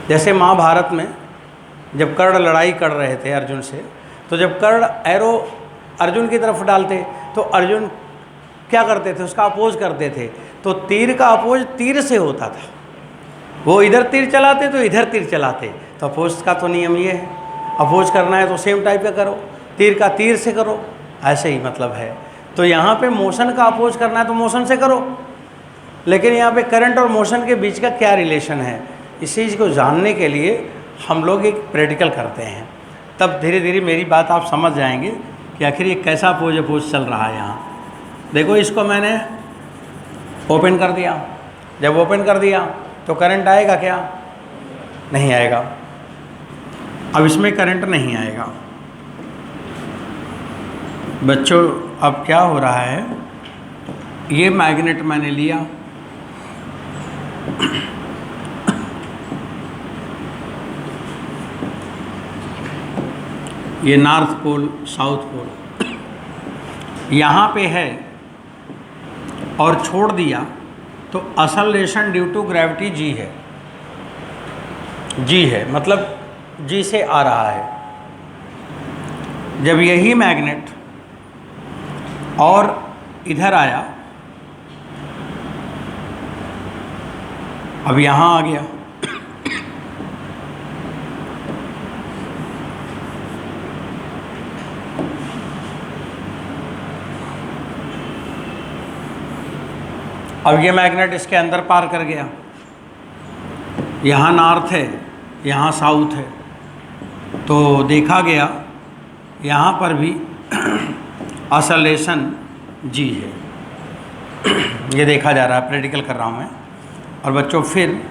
जैसे महाभारत में जब कर्ण लड़ाई कर रहे थे अर्जुन से, तो जब कर्ण एरो अर्जुन की तरफ डालते तो अर्जुन क्या करते थे, उसका अपोज करते थे। तो तीर का अपोज तीर से होता था, वो इधर तीर चलाते तो इधर तीर चलाते। तो अपोज का तो नियम ये है, अपोज करना है तो सेम टाइप का करो, तीर का तीर से करो, ऐसे ही मतलब है। तो यहाँ पे मोशन का अपोज करना है तो मोशन से करो, लेकिन यहाँ पे करंट और मोशन के बीच का क्या रिलेशन है, इस चीज़ को जानने के लिए हम लोग एक प्रैक्टिकल करते हैं। तब धीरे धीरे मेरी बात आप समझ जाएंगे कि आखिर ये कैसा अपोज चल रहा है। यहाँ देखो, इसको मैंने ओपन कर दिया, जब ओपन कर दिया तो करंट आएगा क्या? नहीं आएगा। अब इसमें करंट नहीं आएगा। बच्चों, अब क्या हो रहा है, ये मैग्नेट मैंने लिया, ये नॉर्थ पोल साउथ पोल यहाँ पे है और छोड़ दिया, तो असलेशन ड्यू टू ग्रेविटी जी है, जी है मतलब जी से आ रहा है। जब यही मैग्नेट और इधर आया, अब यहाँ आ गया, अब ये मैग्नेट इसके अंदर पार कर गया, यहाँ नॉर्थ है यहाँ साउथ है, तो देखा गया यहाँ पर भी असलेशन जी है, ये देखा जा रहा है, प्रैक्टिकल कर रहा हूँ मैं। और बच्चों फिर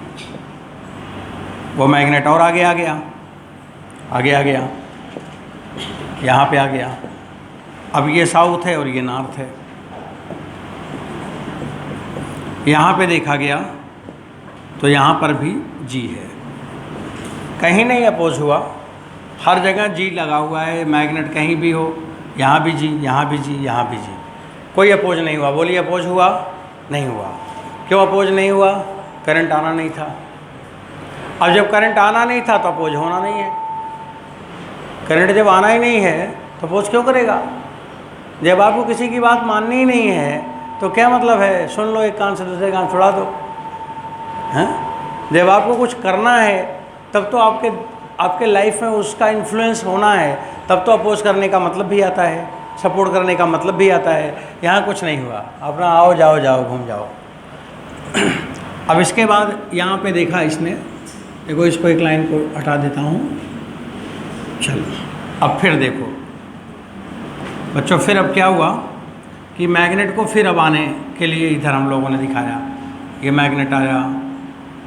वो मैग्नेट और आगे आ गया, आगे आ गया, यहाँ पे आ गया, अब ये साउथ है और ये नॉर्थ है, यहाँ पे देखा गया तो यहाँ पर भी जी है, कहीं नहीं अपोज हुआ, हर जगह जी लगा हुआ है, मैग्नेट कहीं भी हो, यहाँ भी जी, यहाँ भी जी, यहाँ भी जी, कोई अपोज नहीं हुआ। बोलिए अपोज हुआ? नहीं हुआ। क्यों अपोज नहीं हुआ? करंट आना नहीं था। अब जब करंट आना नहीं था तो अपोज होना नहीं है। करंट जब आना ही नहीं है तो अपोज क्यों करेगा? जब आपको किसी की बात माननी ही नहीं है तो क्या मतलब है, सुन लो एक कान से दूसरे कान छुड़ा दो, हैं? जब आपको कुछ करना है तब तो आपके लाइफ में उसका इन्फ्लुएंस होना है, तब तो अपोज करने का मतलब भी आता है, सपोर्ट करने का मतलब भी आता है। यहाँ कुछ नहीं हुआ, अपना आओ जाओ जाओ घूम जाओ। अब इसके बाद यहाँ पे देखा इसने, देखो इसको एक लाइन को हटा देता हूँ, चलो अब फिर देखो बच्चों, फिर अब क्या हुआ कि मैग्नेट को फिर अब आने के लिए इधर हम लोगों ने दिखाया, ये मैग्नेट आया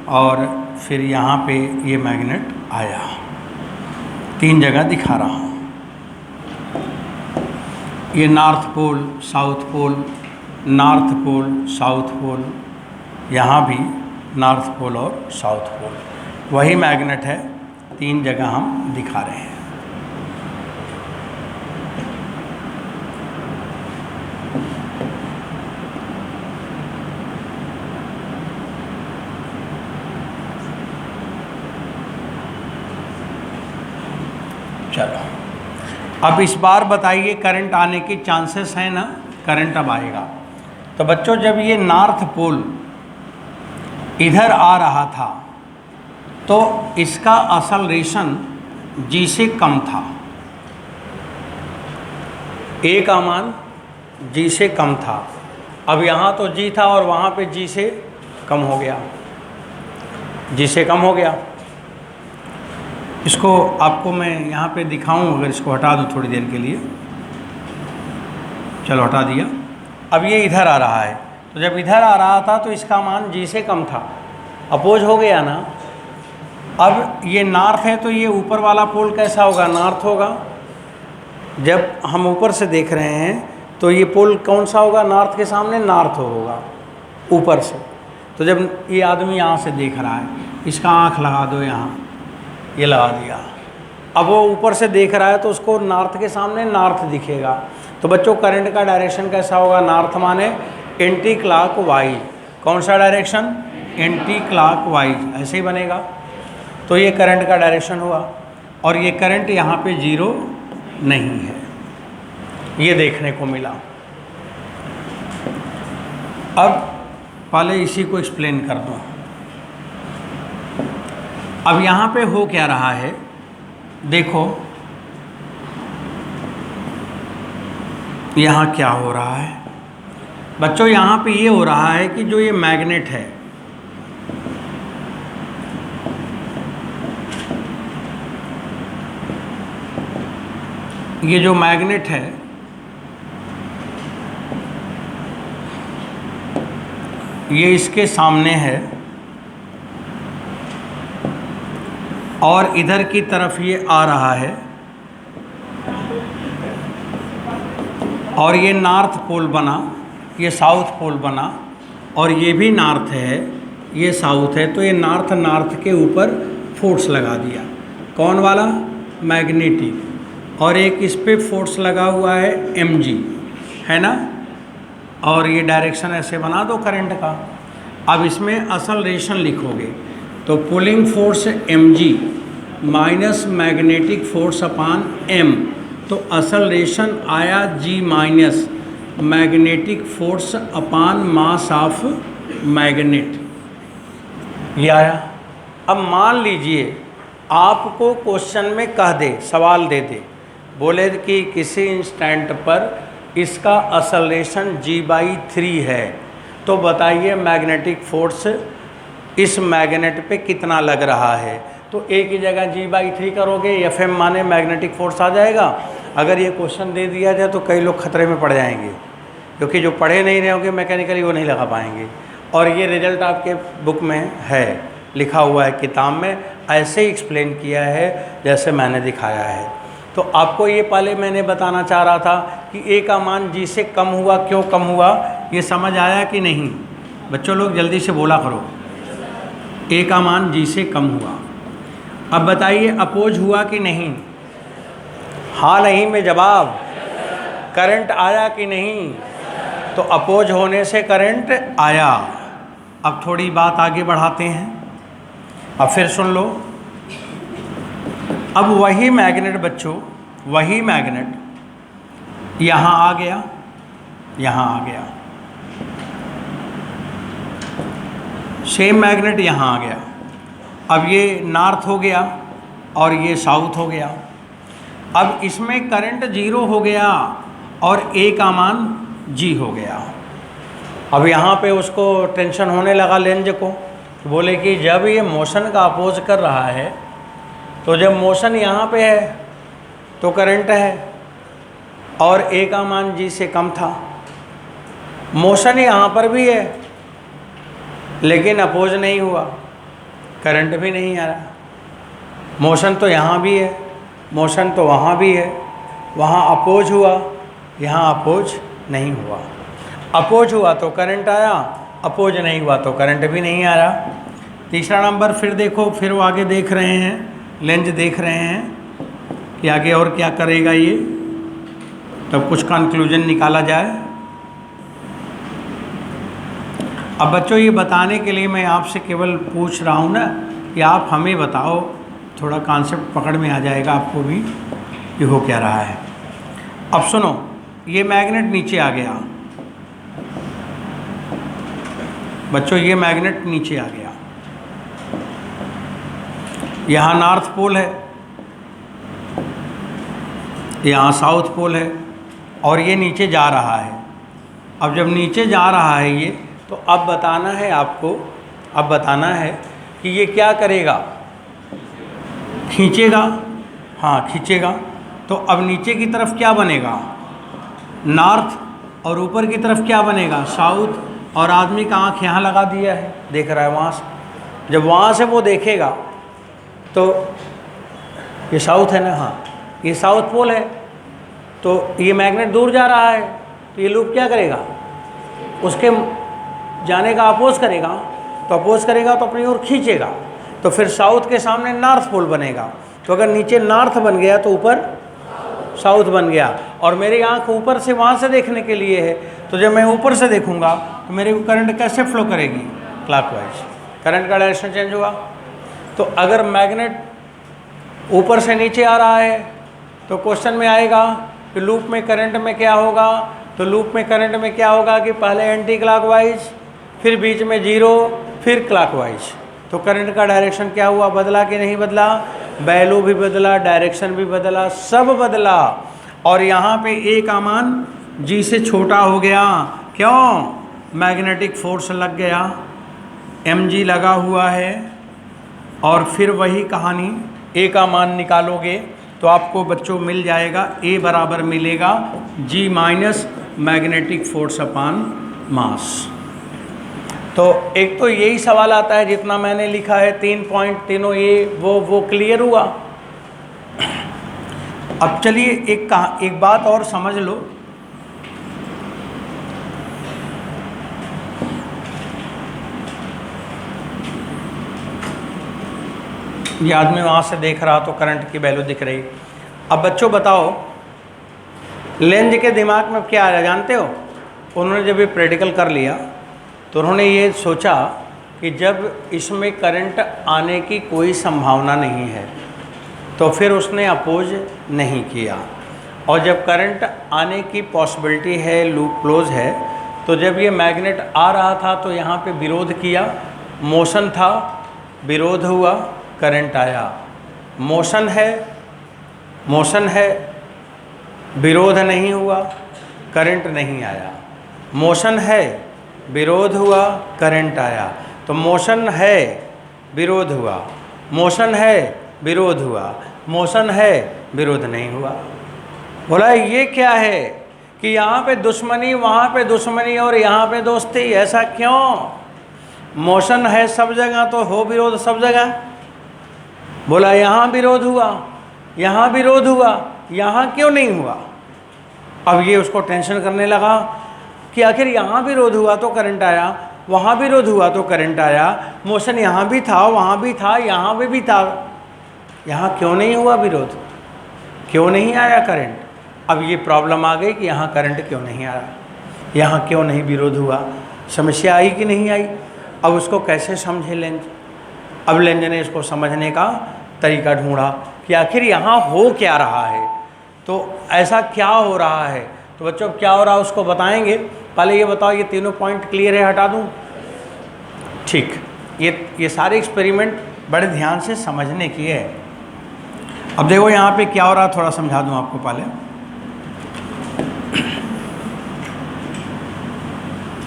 और फिर यहाँ पे ये मैग्नेट आया, 3 जगह दिखा रहा हूँ। ये north pole south pole, north pole south pole, यहाँ भी नॉर्थ पोल और साउथ पोल, वही मैग्नेट है, 3 जगह हम दिखा रहे हैं। चलो अब इस बार बताइए करंट आने के चांसेस हैं ना? करंट अब आएगा। तो बच्चों जब ये नॉर्थ पोल इधर आ रहा था तो इसका असलेशन जी से कम था, ए का मान जी से कम था। अब यहाँ तो जी था और वहाँ पे जी से कम हो गया, जी से कम हो गया। इसको आपको मैं यहाँ पे दिखाऊं, अगर इसको हटा दूँ थोड़ी देर के लिए, चलो हटा दिया। अब ये इधर आ रहा है, तो जब इधर आ रहा था तो इसका मान जी से कम था, अपोज हो गया ना। अब ये नॉर्थ है तो ये ऊपर वाला पोल कैसा होगा? नॉर्थ होगा। जब हम ऊपर से देख रहे हैं तो ये पोल कौन सा होगा? नॉर्थ के सामने नॉर्थ होगा ऊपर से। तो जब ये आदमी यहाँ से देख रहा है, इसका आँख लगा दो यहाँ, ये लगा दिया, अब वो ऊपर से देख रहा है तो उसको नॉर्थ के सामने नॉर्थ दिखेगा। तो बच्चों करंट का डायरेक्शन कैसा होगा? नॉर्थ माने एंटी क्लॉक वाइज। कौन सा डायरेक्शन? एंटी क्लॉक वाइज, ऐसे ही बनेगा। तो ये करंट का डायरेक्शन हुआ, और ये करंट यहाँ पे जीरो नहीं है, ये देखने को मिला। अब पहले इसी को एक्सप्लेन कर दूँ। अब यहाँ पे हो क्या रहा है, देखो यहाँ क्या हो रहा है बच्चों। यहाँ पे ये हो रहा है कि जो ये मैग्नेट है, ये जो मैग्नेट है ये इसके सामने है, और इधर की तरफ ये आ रहा है, और ये नॉर्थ पोल बना, ये साउथ पोल बना, और ये भी नॉर्थ है, ये साउथ है। तो ये नॉर्थ के ऊपर फोर्स लगा दिया, कौन वाला, मैग्नेटिक, और एक इस पे फोर्स लगा हुआ है mg, है ना, और ये डायरेक्शन ऐसे बना दो करंट का। अब इसमें असल रेशन लिखोगे तो pulling force mg minus magnetic force अपान m, तो असल रेशन आया g minus magnetic force upon mass of magnet, ये आया। अब मान लीजिए आपको क्वेश्चन में कह दे, सवाल दे दे, बोले कि किसी इंस्टेंट पर इसका असलेशन g/3 है, तो बताइए मैग्नेटिक फोर्स इस मैग्नेट पे कितना लग रहा है। तो एक ही जगह g/3 करोगे, Fm माने मैग्नेटिक फोर्स आ जाएगा। अगर ये क्वेश्चन दे दिया जाए तो कई लोग खतरे में पड़ जाएंगे, क्योंकि जो पढ़े नहीं रहे होंगे मैकेनिकली वो नहीं लगा पाएंगे। और ये रिजल्ट आपके बुक में है, लिखा हुआ है किताब में, ऐसे ही एक्सप्लेन किया है जैसे मैंने दिखाया है। तो आपको ये पहले मैंने बताना चाह रहा था कि ए का मान जी से कम हुआ, क्यों कम हुआ, ये समझ आया कि नहीं बच्चों? लोग जल्दी से बोला करो, ए का मान जी से कम हुआ। अब बताइए अपोज हुआ कि नहीं? हाँ नहीं में जवाब। करंट आया कि नहीं? तो अपोज होने से करंट आया। अब थोड़ी बात आगे बढ़ाते हैं, अब फिर सुन लो। अब वही मैग्नेट बच्चों, वही मैग्नेट यहाँ आ गया, यहाँ आ गया, सेम मैग्नेट यहाँ आ गया। अब ये नॉर्थ हो गया और ये साउथ हो गया। अब इसमें करंट जीरो हो गया और ए का मान जी हो गया। अब यहाँ पे उसको टेंशन होने लगा लेंज को, बोले कि जब ये मोशन का अपोज कर रहा है तो जब मोशन यहाँ पे है तो करंट है और ए का मान जी से कम था। मोशन यहाँ पर भी है लेकिन अपोज नहीं हुआ, करंट भी नहीं आ रहा। मोशन तो यहाँ भी है, मोशन तो वहाँ भी है, वहाँ अपोज हुआ, यहाँ अपोज नहीं हुआ। अपोज हुआ तो करंट आया, अपोज नहीं हुआ तो करंट भी नहीं आ रहा। तीसरा नंबर फिर देखो, फिर वो आगे देख रहे हैं, लेंज देख रहे हैं कि आगे और क्या करेगा ये, तब कुछ कंक्लूजन निकाला जाए। अब बच्चों ये बताने के लिए मैं आपसे केवल पूछ रहा हूँ ना कि आप हमें बताओ, थोड़ा कॉन्सेप्ट पकड़ में आ जाएगा आपको भी कि हो क्या रहा है। अब सुनो, ये मैग्नेट नीचे आ गया बच्चों, ये मैग्नेट नीचे आ गया। यहाँ नॉर्थ पोल है, यहाँ साउथ पोल है और ये नीचे जा रहा है। अब जब नीचे जा रहा है ये, तो अब बताना है आपको, अब बताना है कि ये क्या करेगा, खींचेगा। हाँ खींचेगा, तो अब नीचे की तरफ क्या बनेगा, नॉर्थ, और ऊपर की तरफ क्या बनेगा, साउथ। और आदमी का आँख यहाँ लगा दिया है, देख रहा है वहाँ से। जब वहाँ से वो देखेगा तो ये साउथ है ना, हाँ ये साउथ पोल है, तो ये मैग्नेट दूर जा रहा है, तो ये लूप क्या करेगा, उसके जाने का अपोज करेगा। तो अपोज करेगा तो अपनी ओर खींचेगा, तो फिर साउथ के सामने नॉर्थ पोल बनेगा। तो अगर नीचे नॉर्थ बन गया तो ऊपर साउथ बन गया। और मेरी आंख ऊपर से वहाँ से देखने के लिए है, तो जब मैं ऊपर से देखूंगा तो मेरे को करंट कैसे फ्लो करेगी, क्लॉकवाइज। करंट का डायरेक्शन चेंज होगा। तो अगर मैग्नेट ऊपर से नीचे आ रहा है तो क्वेश्चन में आएगा कि लूप में करंट में क्या होगा। तो लूप में करंट में क्या होगा कि पहले एंटी क्लॉकवाइज, फिर बीच में जीरो, फिर क्लॉकवाइज। तो करंट का डायरेक्शन क्या हुआ, बदला कि नहीं बदला, वैल्यू भी बदला, डायरेक्शन भी बदला, सब बदला। और यहाँ पे ए का मान जी से छोटा हो गया, क्यों, मैग्नेटिक फोर्स लग गया, एम जी लगा हुआ है। और फिर वही कहानी, ए का मान निकालोगे तो आपको बच्चों मिल जाएगा, ए बराबर मिलेगा जी माइनस मैग्नेटिक फोर्स अपान मास। तो एक तो यही सवाल आता है जितना मैंने लिखा है, 3 पॉइंट तीनों ये वो क्लियर हुआ। अब चलिए एक बात और समझ लो। ये आदमी वहाँ से देख रहा तो करंट की वैल्यू दिख रही। अब बच्चों बताओ, लेंज के दिमाग में क्या आ रहा है जानते हो? उन्होंने जब ये प्रैक्टिकल कर लिया तो उन्होंने ये सोचा कि जब इसमें करंट आने की कोई संभावना नहीं है तो फिर उसने अपोज नहीं किया, और जब करंट आने की पॉसिबिलिटी है, लूप क्लोज है, तो जब ये मैग्नेट आ रहा था तो यहाँ पे विरोध किया, मोशन था, विरोध हुआ, करंट आया। मोशन है, विरोध नहीं हुआ, करंट नहीं आया। मोशन है, विरोध हुआ, करंट आया। तो मोशन है, विरोध हुआ, मोशन है, विरोध हुआ, मोशन है, विरोध नहीं हुआ। बोला ये क्या है कि यहाँ पे दुश्मनी, वहाँ पे दुश्मनी और यहाँ पे दोस्ती, ऐसा क्यों? मोशन है सब जगह तो हो विरोध सब जगह। बोला यहाँ विरोध हुआ, यहाँ विरोध हुआ, यहाँ क्यों नहीं हुआ? अब ये उसको टेंशन करने लगा कि आखिर यहाँ विरोध हुआ तो करंट आया, वहाँ विरोध हुआ तो करंट आया, मोशन यहाँ भी था, वहाँ भी था, यहाँ भी था, यहाँ क्यों नहीं हुआ विरोध, क्यों नहीं आया करंट? अब ये प्रॉब्लम आ गई कि यहाँ करंट क्यों नहीं आया, यहाँ क्यों नहीं विरोध हुआ, समस्या आई कि नहीं आई? अब उसको कैसे समझे लेंज? अब लेंज ने इसको समझने का तरीका ढूंढा कि आखिर यहाँ हो क्या रहा है, तो ऐसा क्या हो रहा है। तो बच्चों क्या हो रहा है उसको बताएंगे। पहले ये बताओ, ये तीनों पॉइंट क्लियर है, हटा दूँ? ठीक, ये सारे एक्सपेरिमेंट बड़े ध्यान से समझने की है। अब देखो यहाँ पे क्या हो रहा है, थोड़ा समझा दूँ आपको। पहले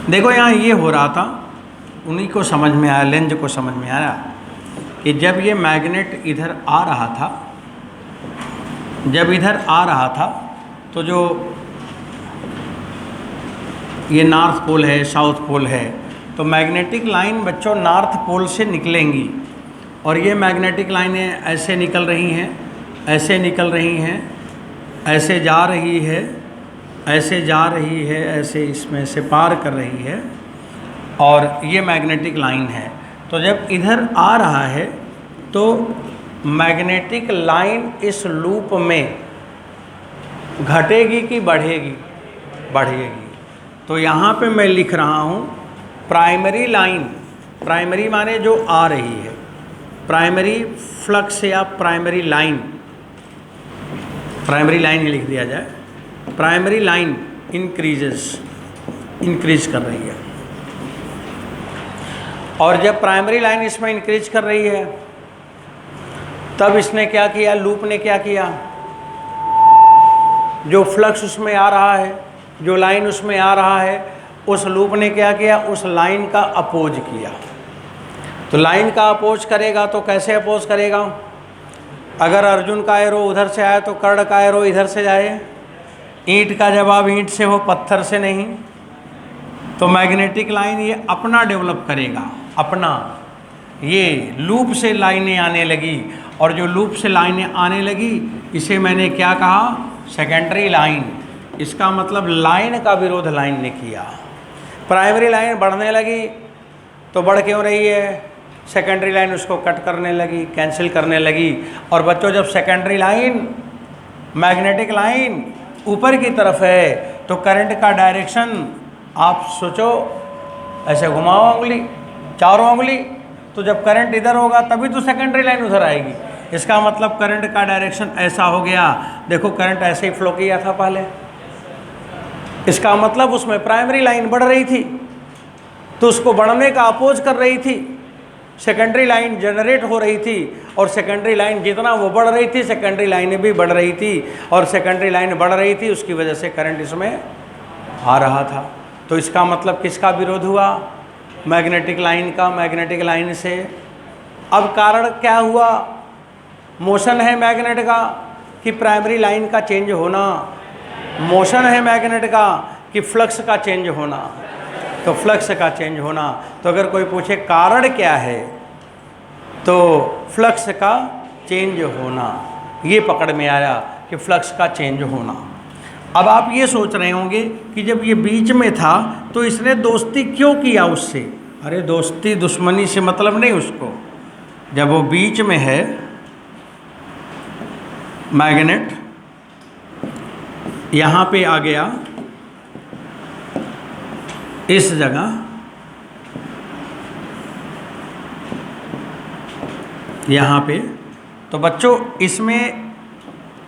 देखो यहाँ ये हो रहा था, उन्हीं को समझ में आया, लेंज को समझ में आया कि जब ये मैग्नेट इधर आ रहा था, जब इधर आ रहा था तो जो ये नॉर्थ पोल है, साउथ पोल है, तो मैग्नेटिक लाइन बच्चों नॉर्थ पोल से निकलेंगी, और ये मैग्नेटिक लाइनें ऐसे निकल रही हैं, ऐसे निकल रही हैं, ऐसे जा रही है, ऐसे जा रही है, ऐसे इसमें से पार कर रही है, और ये मैग्नेटिक लाइन है। तो जब इधर आ रहा है तो मैग्नेटिक लाइन इस लूप में घटेगी कि बढ़ेगी? बढ़ेगी। तो यहाँ पे मैं लिख रहा हूँ प्राइमरी लाइन, प्राइमरी माने जो आ रही है, प्राइमरी फ्लक्स या प्राइमरी लाइन, प्राइमरी लाइन लिख दिया जाए, प्राइमरी लाइन इंक्रीज कर रही है। और जब प्राइमरी लाइन इसमें इंक्रीज कर रही है तब इसने क्या किया, लूप ने क्या किया, जो फ्लक्स उसमें आ रहा है, जो लाइन उसमें आ रहा है, उस लूप ने क्या किया, उस लाइन का अपोज किया। तो लाइन का अपोज करेगा तो कैसे अपोज करेगा? अगर अर्जुन का एरो उधर से आए तो कर्ण का एरो इधर से जाए। ईंट का जवाब ईंट से हो, पत्थर से नहीं। तो मैग्नेटिक लाइन ये अपना डेवलप करेगा, अपना। ये लूप से लाइनें आने लगी, और जो लूप से लाइनें आने लगी इसे मैंने क्या कहा, सेकेंडरी लाइन। इसका मतलब लाइन का विरोध लाइन ने किया। प्राइमरी लाइन बढ़ने लगी तो बढ़ क्यों रही है, सेकेंडरी लाइन उसको कट करने लगी, कैंसिल करने लगी। और बच्चों जब सेकेंडरी लाइन, मैग्नेटिक लाइन ऊपर की तरफ है तो करंट का डायरेक्शन आप सोचो, ऐसे घुमाओ उंगली, चारों उंगली, तो जब करंट इधर होगा तभी तो सेकेंडरी लाइन उधर आएगी। इसका मतलब करंट का डायरेक्शन ऐसा हो गया। देखो करंट ऐसे ही फ्लो किया था पहले, इसका मतलब उसमें प्राइमरी लाइन बढ़ रही थी तो उसको बढ़ने का अपोज कर रही थी, सेकेंडरी लाइन जनरेट हो रही थी और सेकेंडरी लाइन जितना वो बढ़ रही थी सेकेंडरी लाइन भी बढ़ रही थी और सेकेंडरी लाइन बढ़ रही थी, उसकी वजह से करंट इसमें आ रहा था। तो इसका मतलब किसका विरोध हुआ? मैग्नेटिक लाइन का, मैग्नेटिक लाइन से। अब कारण क्या हुआ? मोशन है मैग्नेट का कि प्राइमरी लाइन का चेंज होना, मोशन है मैग्नेट का कि फ्लक्स का चेंज होना, तो फ्लक्स का चेंज होना। तो अगर कोई पूछे कारण क्या है तो फ्लक्स का चेंज होना, ये पकड़ में आया कि फ्लक्स का चेंज होना। अब आप ये सोच रहे होंगे कि जब ये बीच में था तो इसने दोस्ती क्यों किया उससे? अरे दोस्ती दुश्मनी से मतलब नहीं उसको, जब वो बीच में है मैग्नेट यहाँ पे आ गया इस जगह, यहाँ पे, तो बच्चों इसमें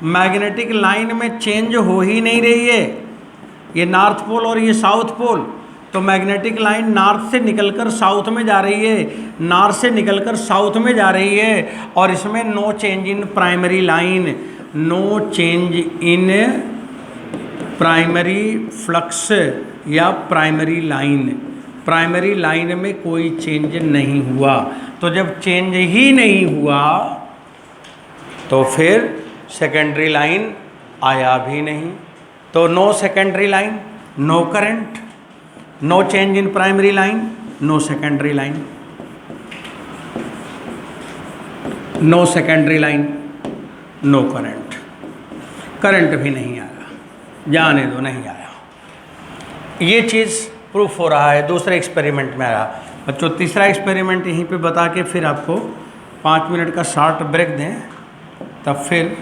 मैग्नेटिक लाइन में चेंज हो ही नहीं रही है। ये नॉर्थ पोल और ये साउथ पोल, तो मैग्नेटिक लाइन नॉर्थ से निकलकर साउथ में जा रही है, नॉर्थ से निकलकर साउथ में जा रही है और इसमें no change in primary line, no change in primary flux या प्राइमरी लाइन, प्राइमरी लाइन में कोई चेंज नहीं हुआ। तो जब चेंज ही नहीं हुआ तो फिर सेकेंडरी लाइन आया भी नहीं, तो no secondary line, no current, no change in primary line, no secondary line, no secondary line, no current, current भी नहीं आया, जाने दो नहीं आया। ये चीज़ प्रूफ हो रहा है दूसरे एक्सपेरिमेंट में आया। बच्चों तीसरा एक्सपेरिमेंट यहीं पे बता के फिर आपको 5 मिनट का शॉर्ट ब्रेक दें, तब फिर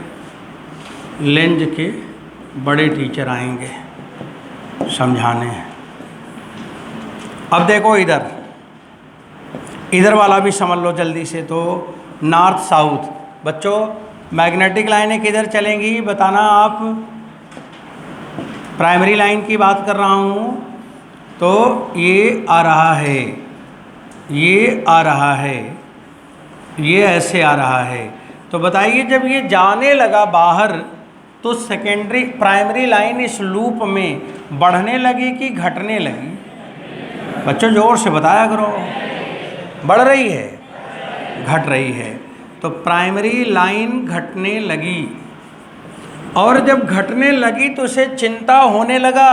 लेंज के बड़े टीचर आएंगे समझाने। अब देखो इधर, इधर वाला भी समझ लो जल्दी से। तो नॉर्थ साउथ, बच्चों मैग्नेटिक लाइनें किधर चलेंगी बताना आप? प्राइमरी लाइन की बात कर रहा हूँ, तो ये आ रहा है, ये आ रहा है, ये ऐसे आ रहा है। तो बताइए जब ये जाने लगा बाहर तो सेकेंडरी प्राइमरी लाइन इस लूप में बढ़ने लगी कि घटने लगी? बच्चों जोर से बताया करो। बढ़ रही है, घट रही है। तो प्राइमरी लाइन घटने लगी और जब घटने लगी तो उसे चिंता होने लगा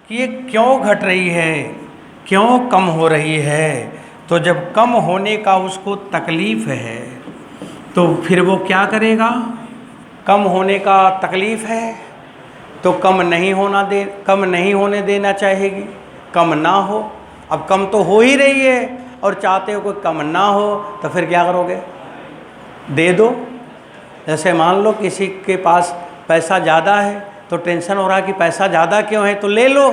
कि ये क्यों घट रही है, क्यों कम हो रही है। तो जब कम होने का उसको तकलीफ़ है तो फिर वो क्या करेगा? कम होने का तकलीफ़ है तो कम नहीं होने देना चाहेगी, कम ना हो। अब कम तो हो ही रही है और चाहते हो कि कम ना हो, तो फिर क्या करोगे? दे दो। जैसे मान लो किसी के पास पैसा ज़्यादा है तो टेंशन हो रहा है कि पैसा ज़्यादा क्यों है, तो ले लो,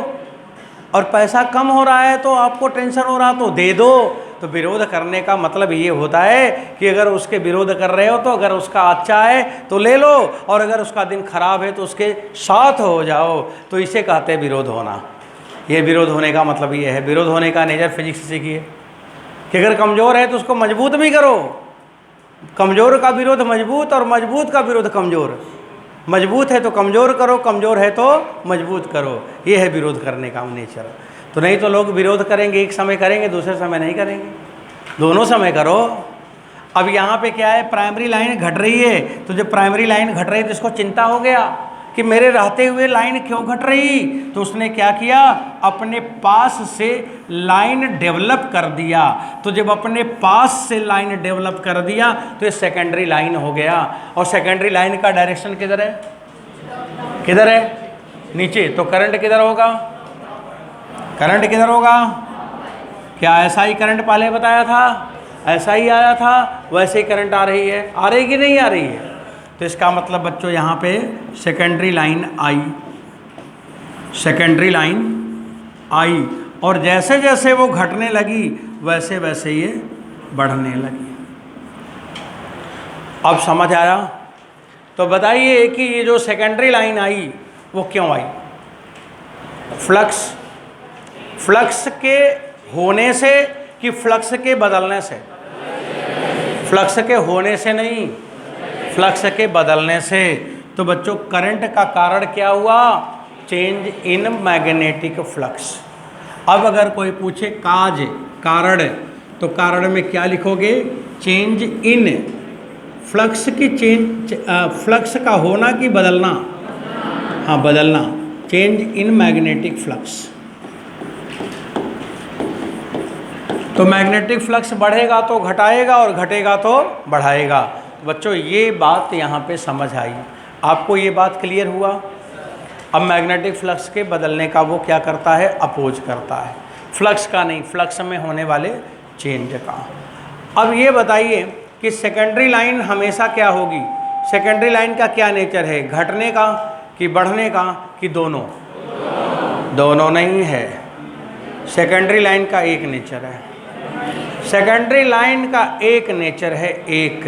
और पैसा कम हो रहा है तो आपको टेंशन हो रहा तो दे दो। तो विरोध करने का मतलब ये होता है कि अगर उसके विरोध कर रहे हो तो अगर उसका अच्छा है तो ले लो, और अगर उसका दिन खराब है तो उसके साथ हो जाओ। तो इसे कहते हैं विरोध होना। ये विरोध होने का मतलब ये है। विरोध होने का नेचर फिजिक्स से सीखिए कि अगर कमज़ोर है तो उसको मजबूत भी करो। कमज़ोर का विरोध मजबूत और मजबूत का विरोध कमज़ोर। मजबूत है तो कमज़ोर करो, कमज़ोर है तो मजबूत करो। ये है विरोध करने का नेचर। तो नहीं तो लोग विरोध करेंगे, एक समय करेंगे दूसरे समय नहीं करेंगे, दोनों समय करो। अब यहाँ पे क्या है, प्राइमरी लाइन घट रही है, तो जब प्राइमरी लाइन घट रही है तो इसको चिंता हो गया कि मेरे रहते हुए लाइन क्यों घट रही। तो उसने क्या किया, अपने पास से लाइन डेवलप कर दिया। तो जब अपने पास से लाइन डेवलप कर दिया तो ये सेकेंडरी लाइन हो गया। और सेकेंडरी लाइन का डायरेक्शन किधर है? किधर है? नीचे। तो करंट किधर होगा? करंट किधर होगा? क्या ऐसा ही करंट पहले बताया था? ऐसा ही आया था, वैसे ही करंट आ रही है। आ रही कि नहीं आ रही है? तो इसका मतलब बच्चों यहाँ पे सेकेंडरी लाइन आई, सेकेंडरी लाइन आई, और जैसे जैसे वो घटने लगी वैसे वैसे ये बढ़ने लगी। अब समझ आया? तो बताइए कि ये जो सेकेंडरी लाइन आई वो क्यों आई? फ्लक्स के होने से कि फ्लक्स के बदलने से? फ्लक्स के होने से नहीं, फ्लक्स के बदलने से। तो बच्चों करंट का कारण क्या हुआ? Change in magnetic flux. अब अगर कोई पूछे काज, कारण, तो कारण में क्या लिखोगे? चेंज इन फ्लक्स की, फ्लक्स का होना कि बदलना? हाँ, बदलना। Change in magnetic flux. तो मैग्नेटिक फ्लक्स बढ़ेगा तो घटाएगा और घटेगा तो बढ़ाएगा। बच्चों ये बात यहाँ पे समझ आई, आपको ये बात क्लियर हुआ? अब मैग्नेटिक फ्लक्स के बदलने का वो क्या करता है? अपोज करता है। फ्लक्स का नहीं, फ्लक्स में होने वाले चेंज का। अब ये बताइए कि सेकेंडरी लाइन हमेशा क्या होगी? सेकेंडरी लाइन का क्या नेचर है? घटने का कि बढ़ने का कि दोनों? दोनों नहीं है। सेकेंडरी लाइन का एक नेचर है। सेकेंडरी लाइन का एक नेचर है, एक।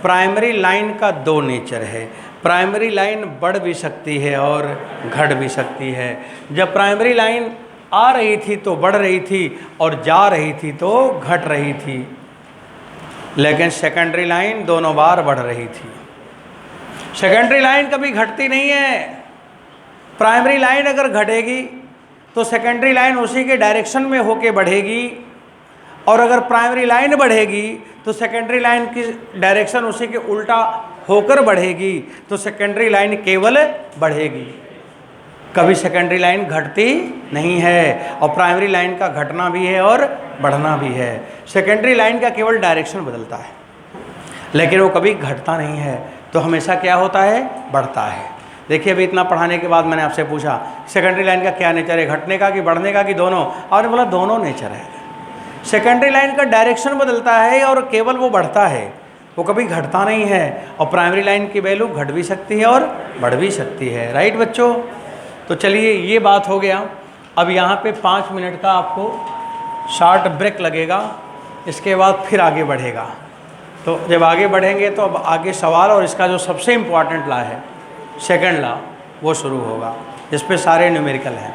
प्राइमरी लाइन का दो नेचर है। प्राइमरी लाइन बढ़ भी सकती है और घट भी सकती है। जब प्राइमरी लाइन आ रही थी तो बढ़ रही थी और जा रही थी तो घट रही थी, लेकिन सेकेंडरी लाइन दोनों बार बढ़ रही थी। सेकेंडरी लाइन कभी घटती नहीं है। प्राइमरी लाइन अगर घटेगी तो सेकेंडरी लाइन उसी के डायरेक्शन में होके बढ़ेगी, और अगर प्राइमरी लाइन बढ़ेगी तो सेकेंडरी लाइन की डायरेक्शन उसी के उल्टा होकर बढ़ेगी, तो सेकेंडरी लाइन केवल बढ़ेगी, कभी सेकेंडरी लाइन घटती नहीं है। और प्राइमरी लाइन का घटना भी है और बढ़ना भी है। सेकेंडरी लाइन का केवल डायरेक्शन बदलता है, लेकिन वो कभी घटता नहीं है। तो हमेशा क्या होता है? बढ़ता है। देखिए अभी इतना पढ़ाने के बाद मैंने आपसे पूछा सेकेंडरी लाइन का क्या नेचर है? घटने का कि बढ़ने का कि दोनों? आपने बोला दोनों नेचर है। सेकेंडरी लाइन का डायरेक्शन बदलता है और केवल वो बढ़ता है, वो कभी घटता नहीं है। और प्राइमरी लाइन की वैल्यू घट भी सकती है और बढ़ भी सकती है। राइट बच्चों? तो चलिए ये बात हो गया। अब यहाँ पे 5 मिनट का आपको शॉर्ट ब्रेक लगेगा, इसके बाद फिर आगे बढ़ेगा। तो जब आगे बढ़ेंगे तो अब आगे सवाल और इसका जो सबसे इम्पॉर्टेंट लॉ है, सेकंड लॉ, वो शुरू होगा, जिस पे सारे न्यूमेरिकल हैं।